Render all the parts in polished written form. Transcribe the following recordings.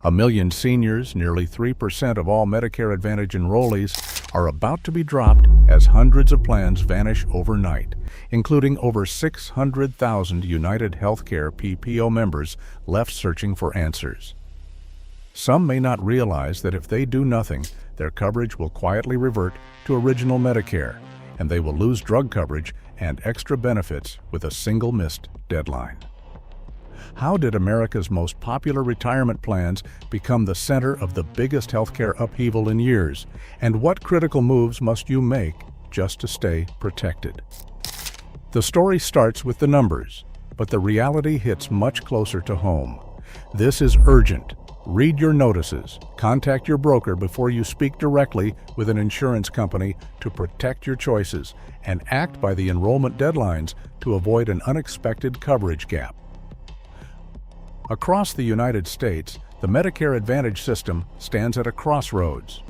1 million seniors, nearly 3% of all Medicare Advantage enrollees, are about to be dropped as hundreds of plans vanish overnight, including over 600,000 UnitedHealthcare PPO members left searching for answers. Some may not realize that if they do nothing, their coverage will quietly revert to original Medicare, and they will lose drug coverage and extra benefits with a single missed deadline. How did America's most popular retirement plans become the center of the biggest healthcare upheaval in years? And what critical moves must you make just to stay protected? The story starts with the numbers, but the reality hits much closer to home. This is urgent. Read your notices, contact your broker before you speak directly with an insurance company to protect your choices, and act by the enrollment deadlines to avoid an unexpected coverage gap. Across the United States, the Medicare Advantage system stands at a crossroads.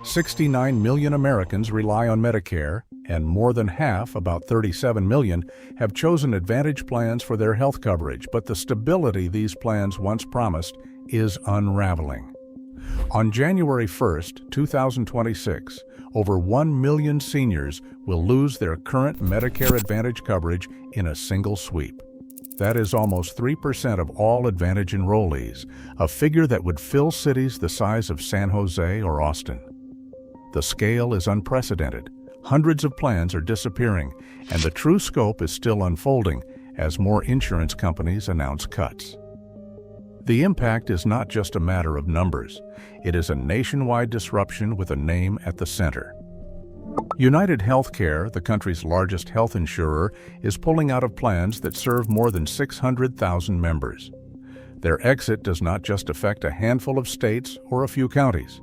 69 million Americans rely on Medicare, and more than half, about 37 million, have chosen Advantage plans for their health coverage, but the stability these plans once promised is unraveling. On January 1, 2026, over 1 million seniors will lose their current Medicare Advantage coverage in a single sweep. That is almost 3% of all Advantage enrollees, a figure that would fill cities the size of San Jose or Austin. The scale is unprecedented. Hundreds of plans are disappearing, and the true scope is still unfolding as more insurance companies announce cuts. The impact is not just a matter of numbers. It is a nationwide disruption with a name at the center. UnitedHealthcare, the country's largest health insurer, is pulling out of plans that serve more than 600,000 members. Their exit does not just affect a handful of states or a few counties.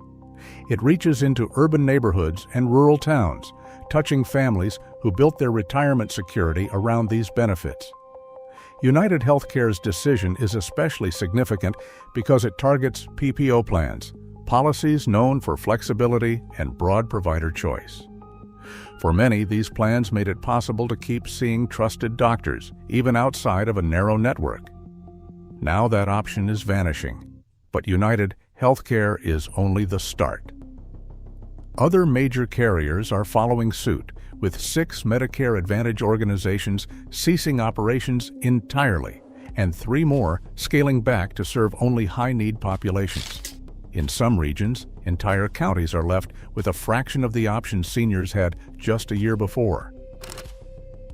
It reaches into urban neighborhoods and rural towns, touching families who built their retirement security around these benefits. UnitedHealthcare's decision is especially significant because it targets PPO plans, policies known for flexibility and broad provider choice. For many, these plans made it possible to keep seeing trusted doctors, even outside of a narrow network. Now that option is vanishing, but UnitedHealthcare is only the start. Other major carriers are following suit, with 6 Medicare Advantage organizations ceasing operations entirely, and 3 more scaling back to serve only high-need populations. In some regions, entire counties are left with a fraction of the options seniors had just a year before.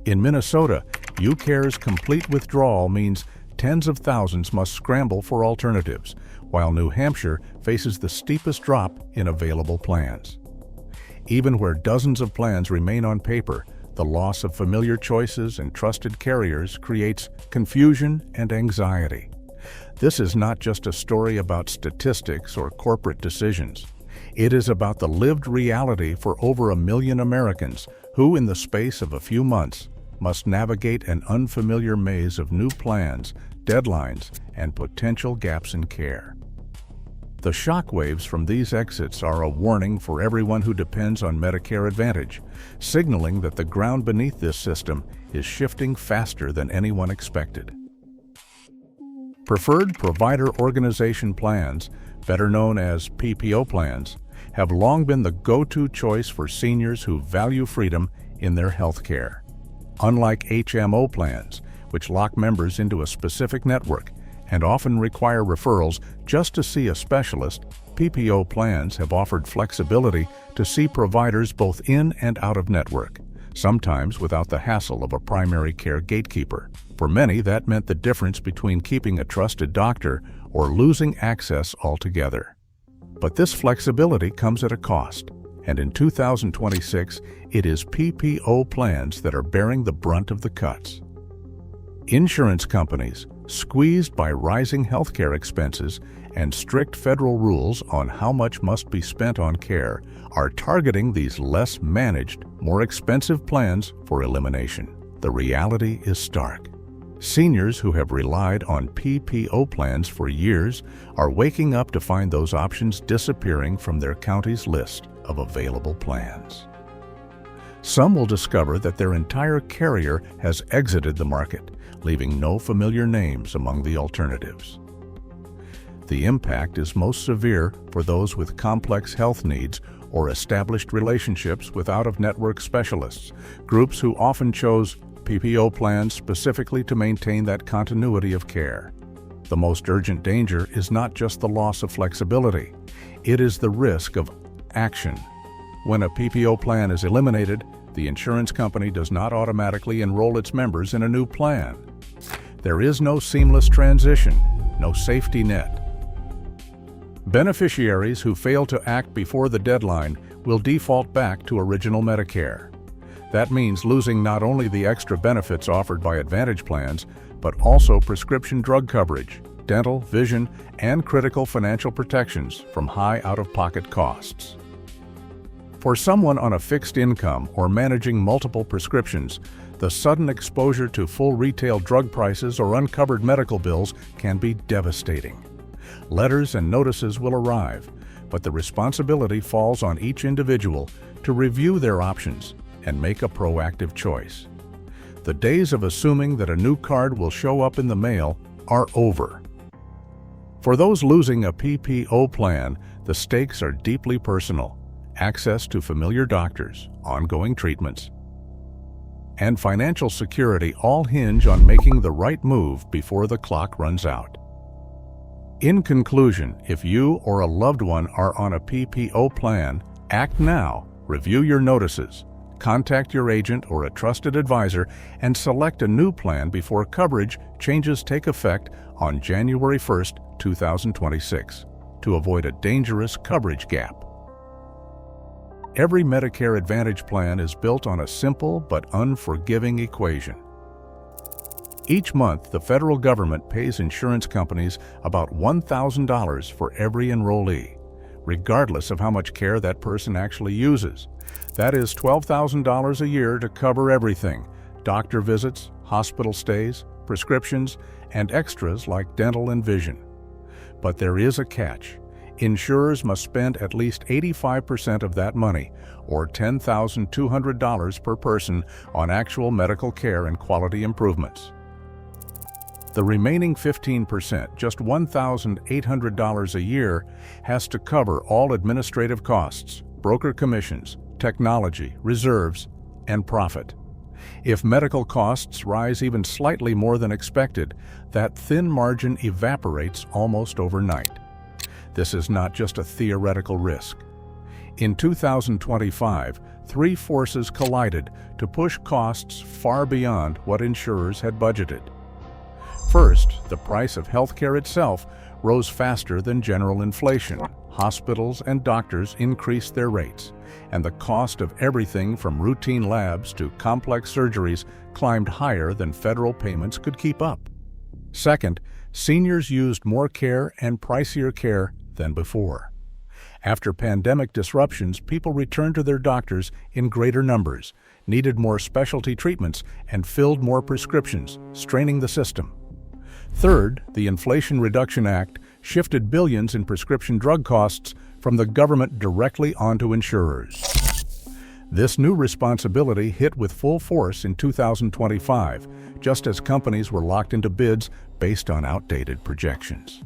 In Minnesota, UCare's complete withdrawal means tens of thousands must scramble for alternatives, while New Hampshire faces the steepest drop in available plans. Even where dozens of plans remain on paper, the loss of familiar choices and trusted carriers creates confusion and anxiety. This is not just a story about statistics or corporate decisions. It is about the lived reality for over 1 million Americans who, in the space of a few months, must navigate an unfamiliar maze of new plans, deadlines, and potential gaps in care. The shockwaves from these exits are a warning for everyone who depends on Medicare Advantage, signaling that the ground beneath this system is shifting faster than anyone expected. Preferred Provider Organization plans, better known as PPO plans, have long been the go-to choice for seniors who value freedom in their health care. Unlike HMO plans, which lock members into a specific network and often require referrals just to see a specialist, PPO plans have offered flexibility to see providers both in and out of network, sometimes without the hassle of a primary care gatekeeper. For many, that meant the difference between keeping a trusted doctor or losing access altogether. But this flexibility comes at a cost, and in 2026, it is PPO plans that are bearing the brunt of the cuts. Insurance companies, squeezed by rising healthcare expenses and strict federal rules on how much must be spent on care, are targeting these less managed, more expensive plans for elimination. The reality is stark. Seniors who have relied on PPO plans for years are waking up to find those options disappearing from their county's list of available plans. Some will discover that their entire carrier has exited the market, leaving no familiar names among the alternatives. The impact is most severe for those with complex health needs or established relationships with out-of-network specialists, groups who often chose PPO plans specifically to maintain that continuity of care. The most urgent danger is not just the loss of flexibility, it is the risk of action. When a PPO plan is eliminated, the insurance company does not automatically enroll its members in a new plan. There is no seamless transition, no safety net. Beneficiaries who fail to act before the deadline will default back to original Medicare. That means losing not only the extra benefits offered by Advantage plans, but also prescription drug coverage, dental, vision, and critical financial protections from high out-of-pocket costs. For someone on a fixed income or managing multiple prescriptions, the sudden exposure to full retail drug prices or uncovered medical bills can be devastating. Letters and notices will arrive, but the responsibility falls on each individual to review their options and make a proactive choice. The days of assuming that a new card will show up in the mail are over. For those losing a PPO plan, the stakes are deeply personal. Access to familiar doctors, ongoing treatments, and financial security all hinge on making the right move before the clock runs out. In conclusion, if you or a loved one are on a PPO plan, act now, review your notices, contact your agent or a trusted advisor, and select a new plan before coverage changes take effect on January 1st, 2026, to avoid a dangerous coverage gap. Every Medicare Advantage plan is built on a simple but unforgiving equation. Each month, the federal government pays insurance companies about $1,000 for every enrollee, regardless of how much care that person actually uses. That is $12,000 a year to cover everything: doctor visits, hospital stays, prescriptions, and extras like dental and vision. But there is a catch. Insurers must spend at least 85% of that money, or $10,200 per person, on actual medical care and quality improvements. The remaining 15%, just $1,800 a year, has to cover all administrative costs, broker commissions, technology, reserves, and profit. If medical costs rise even slightly more than expected, that thin margin evaporates almost overnight. This is not just a theoretical risk. In 2025, three forces collided to push costs far beyond what insurers had budgeted. First, the price of healthcare itself rose faster than general inflation. Hospitals and doctors increased their rates, and the cost of everything from routine labs to complex surgeries climbed higher than federal payments could keep up. Second, seniors used more care and pricier care than before. After pandemic disruptions, people returned to their doctors in greater numbers, needed more specialty treatments, and filled more prescriptions, straining the system. Third, the Inflation Reduction Act shifted billions in prescription drug costs from the government directly onto insurers. This new responsibility hit with full force in 2025, just as companies were locked into bids based on outdated projections.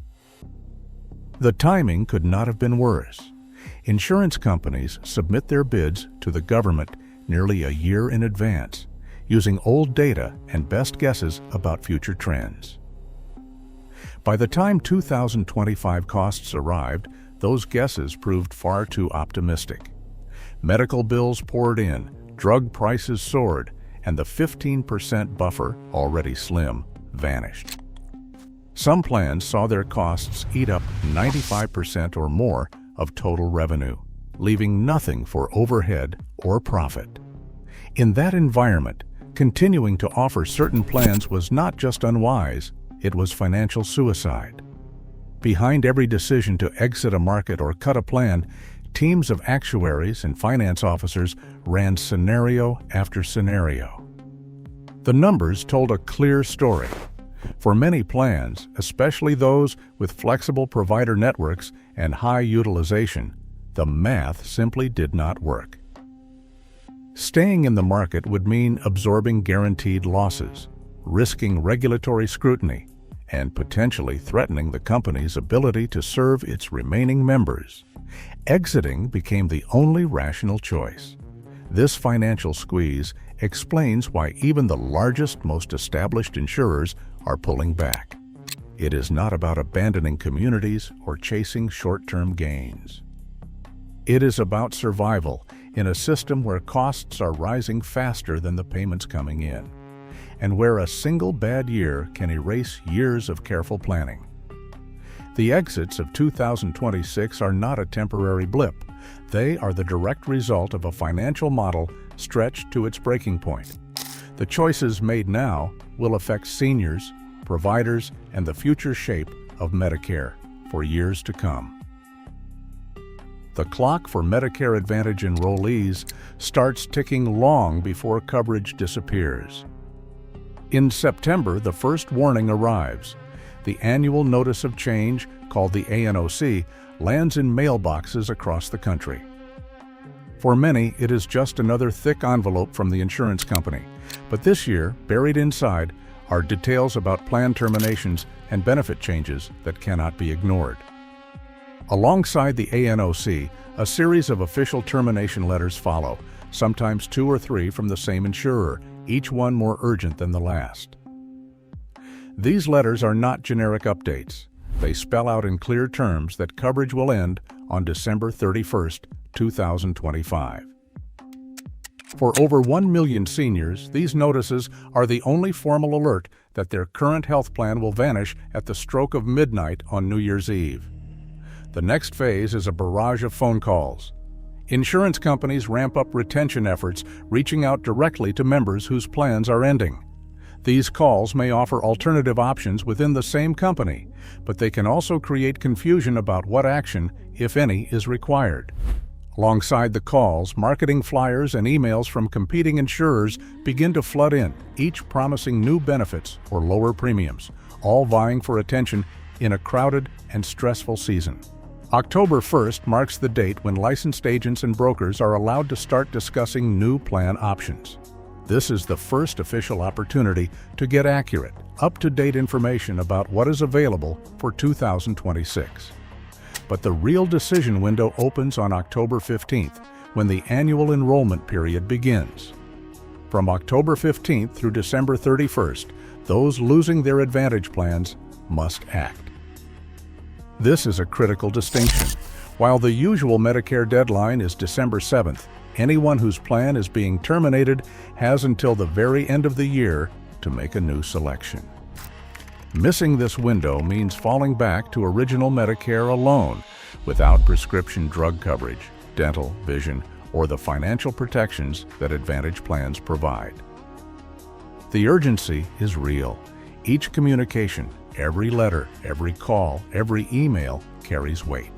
The timing could not have been worse. Insurance companies submit their bids to the government nearly a year in advance, using old data and best guesses about future trends. By the time 2025 costs arrived, those guesses proved far too optimistic. Medical bills poured in, drug prices soared, and the 15% buffer, already slim, vanished. Some plans saw their costs eat up 95% or more of total revenue, leaving nothing for overhead or profit. In that environment, continuing to offer certain plans was not just unwise, it was financial suicide. Behind every decision to exit a market or cut a plan, teams of actuaries and finance officers ran scenario after scenario. The numbers told a clear story. For many plans, especially those with flexible provider networks and high utilization, the math simply did not work. Staying in the market would mean absorbing guaranteed losses, risking regulatory scrutiny, and potentially threatening the company's ability to serve its remaining members. Exiting became the only rational choice. This financial squeeze explains why even the largest, most established insurers are pulling back. It is not about abandoning communities or chasing short-term gains. It is about survival in a system where costs are rising faster than the payments coming in, and where a single bad year can erase years of careful planning. The exits of 2026 are not a temporary blip. They are the direct result of a financial model stretched to its breaking point. The choices made now will affect seniors, providers, and the future shape of Medicare for years to come. The clock for Medicare Advantage enrollees starts ticking long before coverage disappears. In September, the first warning arrives. The annual Notice of Change, called the ANOC, lands in mailboxes across the country. For many, it is just another thick envelope from the insurance company. But this year, buried inside, are details about plan terminations and benefit changes that cannot be ignored. Alongside the ANOC, a series of official termination letters follow, sometimes 2 or 3 from the same insurer, each one more urgent than the last. These letters are not generic updates. They spell out in clear terms that coverage will end on December 31st, 2025. For over 1 million seniors, these notices are the only formal alert that their current health plan will vanish at the stroke of midnight on New Year's Eve. The next phase is a barrage of phone calls. Insurance companies ramp up retention efforts, reaching out directly to members whose plans are ending. These calls may offer alternative options within the same company, but they can also create confusion about what action, if any, is required. Alongside the calls, marketing flyers and emails from competing insurers begin to flood in, each promising new benefits or lower premiums, all vying for attention in a crowded and stressful season. October 1st marks the date when licensed agents and brokers are allowed to start discussing new plan options. This is the first official opportunity to get accurate, up-to-date information about what is available for 2026. But the real decision window opens on October 15th, when the annual enrollment period begins. From October 15th through December 31st, those losing their Advantage plans must act. This is a critical distinction. While the usual Medicare deadline is December 7th, anyone whose plan is being terminated has until the very end of the year to make a new selection. Missing this window means falling back to original Medicare alone, without prescription drug coverage, dental, vision, or the financial protections that Advantage plans provide. The urgency is real. Each communication, every letter, every call, every email carries weight.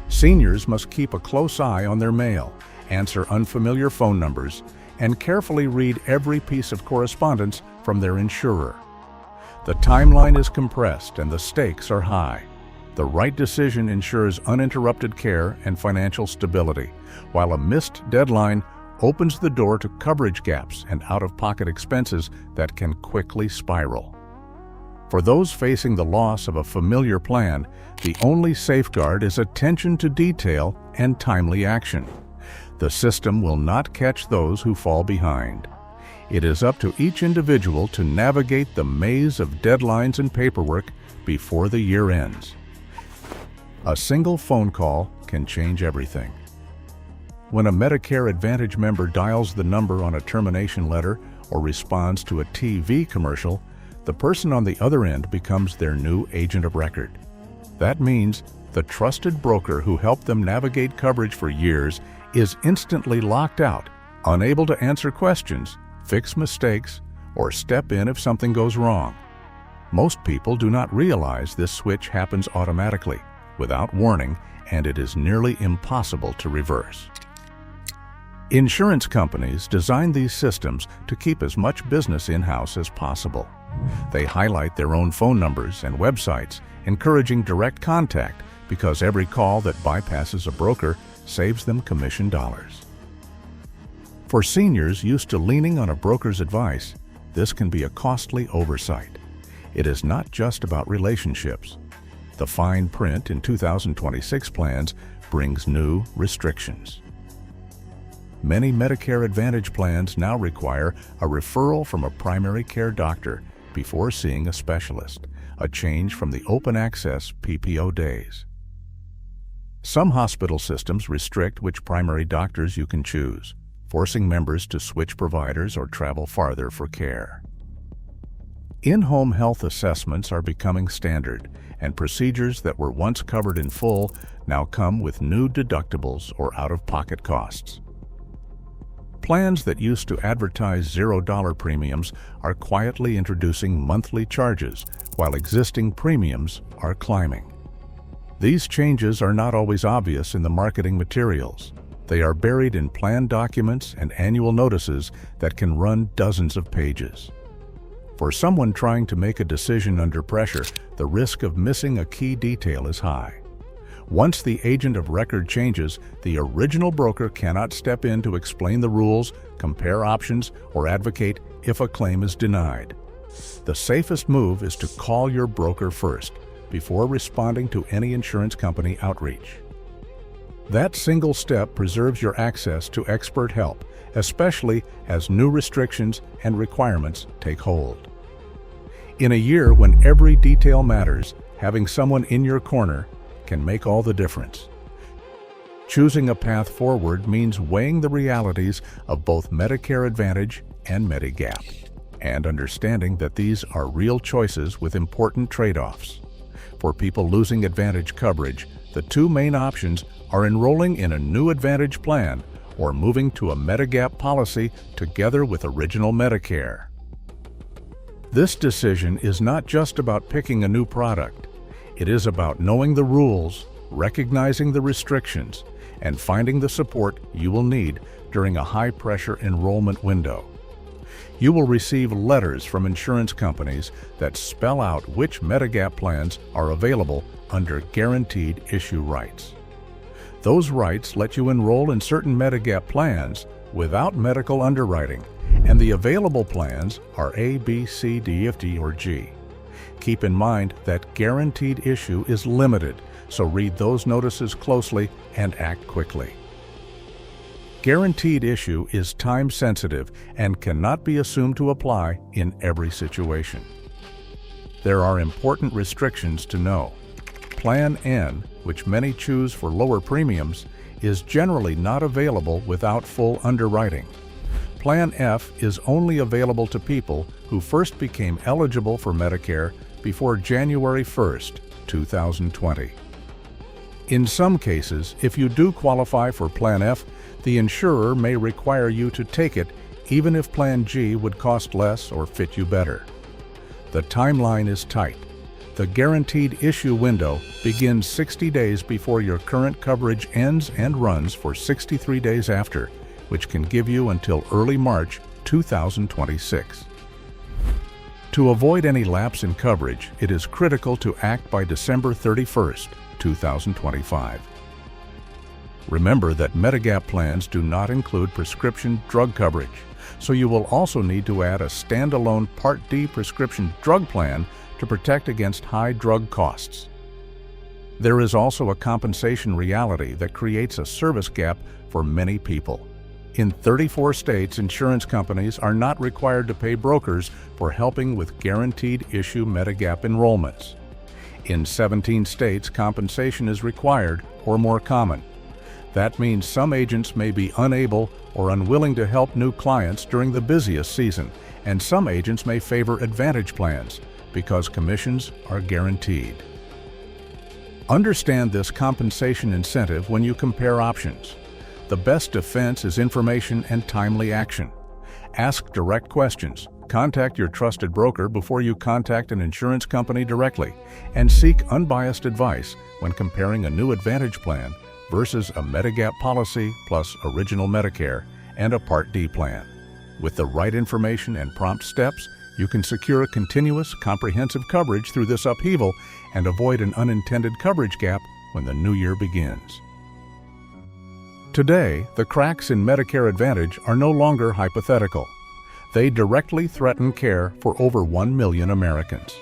Seniors must keep a close eye on their mail, answer unfamiliar phone numbers, and carefully read every piece of correspondence from their insurer. The timeline is compressed and the stakes are high. The right decision ensures uninterrupted care and financial stability, while a missed deadline opens the door to coverage gaps and out-of-pocket expenses that can quickly spiral. For those facing the loss of a familiar plan, the only safeguard is attention to detail and timely action. The system will not catch those who fall behind. It is up to each individual to navigate the maze of deadlines and paperwork before the year ends. A single phone call can change everything. When a Medicare Advantage member dials the number on a termination letter or responds to a TV commercial, the person on the other end becomes their new agent of record. That means the trusted broker who helped them navigate coverage for years is instantly locked out, unable to answer questions, fix mistakes, or step in if something goes wrong. Most people do not realize this switch happens automatically, without warning, and it is nearly impossible to reverse. Insurance companies design these systems to keep as much business in-house as possible. They highlight their own phone numbers and websites, encouraging direct contact because every call that bypasses a broker saves them commission dollars. For seniors used to leaning on a broker's advice, this can be a costly oversight. It is not just about relationships. The fine print in 2026 plans brings new restrictions. Many Medicare Advantage plans now require a referral from a primary care doctor before seeing a specialist, a change from the open access PPO days. Some hospital systems restrict which primary doctors you can choose, forcing members to switch providers or travel farther for care. In-home health assessments are becoming standard, and procedures that were once covered in full now come with new deductibles or out-of-pocket costs. Plans that used to advertise $0 premiums are quietly introducing monthly charges, while existing premiums are climbing. These changes are not always obvious in the marketing materials. They are buried in plan documents and annual notices that can run dozens of pages. For someone trying to make a decision under pressure, the risk of missing a key detail is high. Once the agent of record changes, the original broker cannot step in to explain the rules, compare options, or advocate if a claim is denied. The safest move is to call your broker first, before responding to any insurance company outreach. That single step preserves your access to expert help, especially as new restrictions and requirements take hold. In a year when every detail matters, having someone in your corner can make all the difference. Choosing a path forward means weighing the realities of both Medicare Advantage and Medigap, and understanding that these are real choices with important trade-offs. For people losing Advantage coverage, the two main options are enrolling in a new Advantage plan or moving to a Medigap policy together with original Medicare. This decision is not just about picking a new product. It is about knowing the rules, recognizing the restrictions, and finding the support you will need during a high-pressure enrollment window. You will receive letters from insurance companies that spell out which Medigap plans are available under guaranteed issue rights. Those rights let you enroll in certain Medigap plans without medical underwriting, and the available plans are A, B, C, D, F, G, or G. Keep in mind that guaranteed issue is limited, so read those notices closely and act quickly. Guaranteed issue is time-sensitive and cannot be assumed to apply in every situation. There are important restrictions to know. Plan N, which many choose for lower premiums, is generally not available without full underwriting. Plan F is only available to people who first became eligible for Medicare before January 1st, 2020. In some cases, if you do qualify for Plan F, the insurer may require you to take it even if Plan G would cost less or fit you better. The timeline is tight. The guaranteed issue window begins 60 days before your current coverage ends and runs for 63 days after, which can give you until early March 2026. To avoid any lapse in coverage, it is critical to act by December 31st, 2025. Remember that Medigap plans do not include prescription drug coverage, so you will also need to add a standalone Part D prescription drug plan to protect against high drug costs. There is also a compensation reality that creates a service gap for many people. In 34 states, insurance companies are not required to pay brokers for helping with guaranteed issue Medigap enrollments. In 17 states, compensation is required or more common. That means some agents may be unable or unwilling to help new clients during the busiest season, and some agents may favor Advantage plans because commissions are guaranteed. Understand this compensation incentive when you compare options. The best defense is information and timely action. Ask direct questions, contact your trusted broker before you contact an insurance company directly, and seek unbiased advice when comparing a new Advantage plan versus a Medigap policy plus original Medicare and a Part D plan. With the right information and prompt steps, you can secure continuous, comprehensive coverage through this upheaval and avoid an unintended coverage gap when the new year begins. Today, the cracks in Medicare Advantage are no longer hypothetical. They directly threaten care for over 1 million Americans.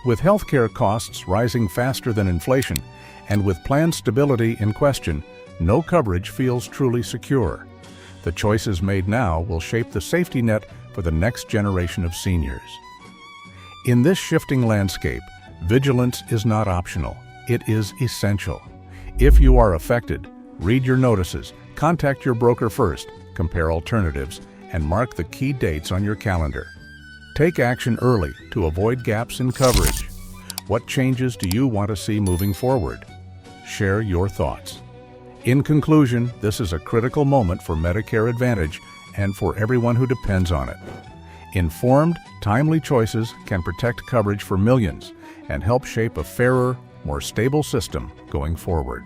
With healthcare costs rising faster than inflation, and with plan stability in question, no coverage feels truly secure. The choices made now will shape the safety net for the next generation of seniors. In this shifting landscape, vigilance is not optional. It is essential. If you are affected, read your notices, contact your broker first, compare alternatives, and mark the key dates on your calendar. Take action early to avoid gaps in coverage. What changes do you want to see moving forward? Share your thoughts. In conclusion, this is a critical moment for Medicare Advantage and for everyone who depends on it. Informed, timely choices can protect coverage for millions and help shape a fairer, more stable system going forward.